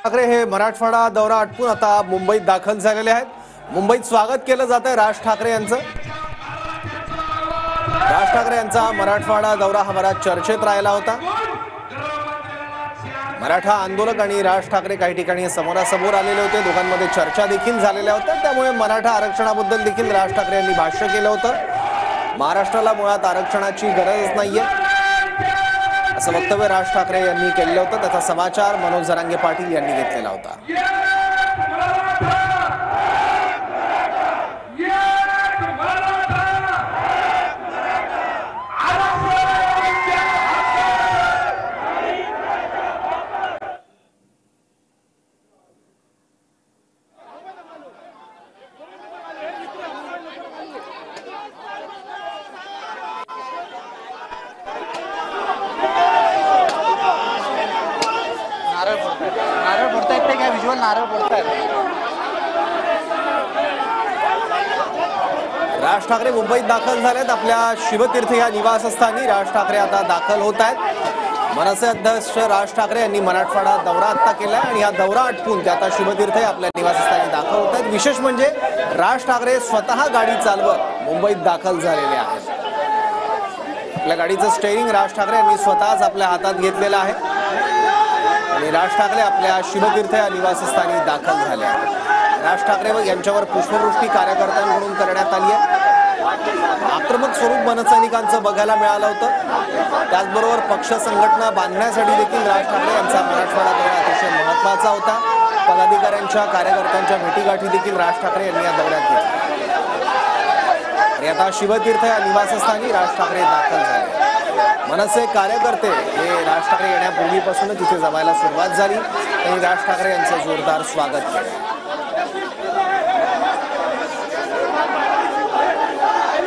ठाकरे हे मराठवाडा दौरा आटपून आता मुंबईत दाखल झालेले आहेत। मुंबईत स्वागत केलं जात आहे राज ठाकरे यांचं। राज ठाकरे यांचा मराठवाडा दौरा हा बराच चर्चेत राहिला होता। मराठा आंदोलक आणि राज ठाकरे काही ठिकाणी समोरासमोर आलेले होते, दोघांमध्ये चर्चा देखील झालेल्या होत्या। त्यामुळे मराठा आरक्षणाबद्दल देखील राज ठाकरे यांनी भाष्य केलं होतं। महाराष्ट्राला मुळात आरक्षणाची गरज नाहीये असं वक्तव्य राज ठाकरे यांनी केलं होतं। त्याचा समाचार मनोज जरांगे पाटील यांनी घेतलेला होता। नारळ फोडतायत ते काय विज्युअल नारळ फोडतायत। राज ठाकरे मुंबईत दाखल झालेत। आपल्या शिवतीर्थ या निवासस्थानी राज ठाकरे आता दाखल होत आहेत। मनसे अध्यक्ष राज ठाकरे यांनी मराठवाडा दौरा आता केलाय आणि हा दौरा आटपून ते आता शिवतीर्थ आपल्या निवासस्थानी दाखल होत आहेत। विशेष म्हणजे राज ठाकरे स्वतः गाडी चालवत मुंबईत दाखल झालेले आहेत। आपल्या गाडीचं स्टेअरिंग राज ठाकरे यांनी स्वतःच आपल्या हातात घेतलेलं आहे आणि राज ठाकरे आपल्या शिवतीर्थ या निवासस्थानी दाखल झाले आहेत। राज ठाकरे यांच्यावर पुष्पवृष्टी कार्यकर्त्यांकडून करण्यात आली आहे। आक्रमक स्वरूप मनसैनिकांचं बघायला मिळालं होतं। त्याचबरोबर पक्ष संघटना बांधण्यासाठी देखील राज ठाकरे यांचा मराठवाडा दौरा अतिशय महत्त्वाचा होता। पदाधिकाऱ्यांच्या कार्यकर्त्यांच्या भेटीगाठी देखील राज ठाकरे यांनी या दौऱ्यात घेतल्या आणि आता शिवतीर्थ या निवासस्थानी राज ठाकरे दाखल झाले। मनसे कार्यकर्ते हे राज ठाकरे येण्यापूर्वीपासूनच तिथे जमायला सुरुवात झाली। त्यांनी राज ठाकरे यांचं जोरदार स्वागत केलं।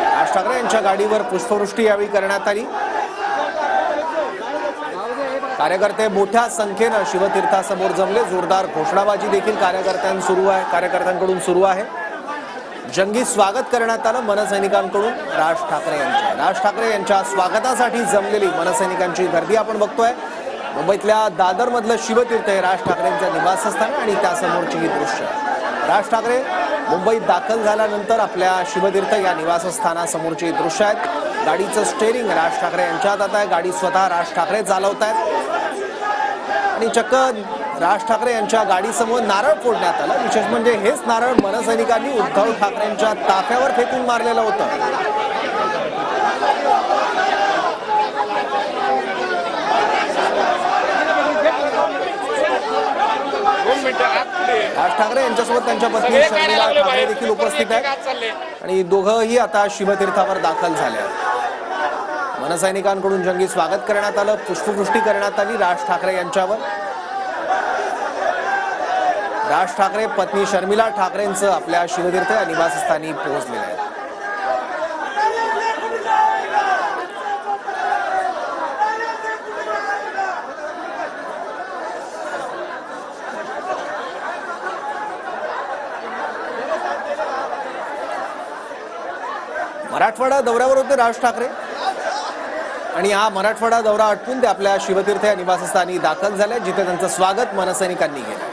राज ठाकरे यांच्या गाडीवर पुष्पवृष्टी यावेळी करण्यात आली। कार्यकर्ते मोठ्या संख्येनं शिवतीर्थासमोर जमले। जोरदार घोषणाबाजी देखील कार्यकर्त्यांकडून सुरू आहे। जंगी स्वागत करण्यात आलं मनसैनिकांकडून राज ठाकरे यांच्या स्वागतासाठी जमलेली मनसैनिकांची गर्दी आपण बघतोय। मुंबईतल्या दादरमधलं शिवतीर्थ हे राज ठाकरेंचं निवासस्थान आणि त्यासमोरची ही दृश्य। राज ठाकरे मुंबईत दाखल झाल्यानंतर आपल्या शिवतीर्थ या निवासस्थानासमोरची दृश्य आहेत। गाडीचं स्टेअरिंग राज ठाकरे यांच्या हातात आहे। गाडी स्वतः राज ठाकरे चालवत आहेत आणि चक्क राज ठाकरे यांच्या गाडीसमोर नारळ फोडण्यात आलं। विशेष म्हणजे हेच नारळ मनसैनिकांनी उद्धव ठाकरेंच्या ताफ्यावर फेकून मारलेलं होतं। राज ठाकरे यांच्यासोबत त्यांच्या पत्नी शर्मिला ठाकरे देखील उपस्थित आहेत आणि दोघंही आता शिवतीर्थावर दाखल झाले आहेत। मनसैनिकांकडून जंगी स्वागत करण्यात आलं, पुष्पवृष्टी करण्यात आली राज ठाकरे यांच्यावर। राज ठाकरे पत्नी शर्मिला ठाकरेंचं आपल्या शिवतीर्थ या निवासस्थानी पोहोचलेले आहेत। मराठवाडा दौऱ्यावर होते राज ठाकरे आणि हा मराठवाडा दौरा आटपून ते आपल्या शिवतीर्थ या निवासस्थानी दाखल झाले, जिथे त्यांचं स्वागत मनसैनिकांनी केलं।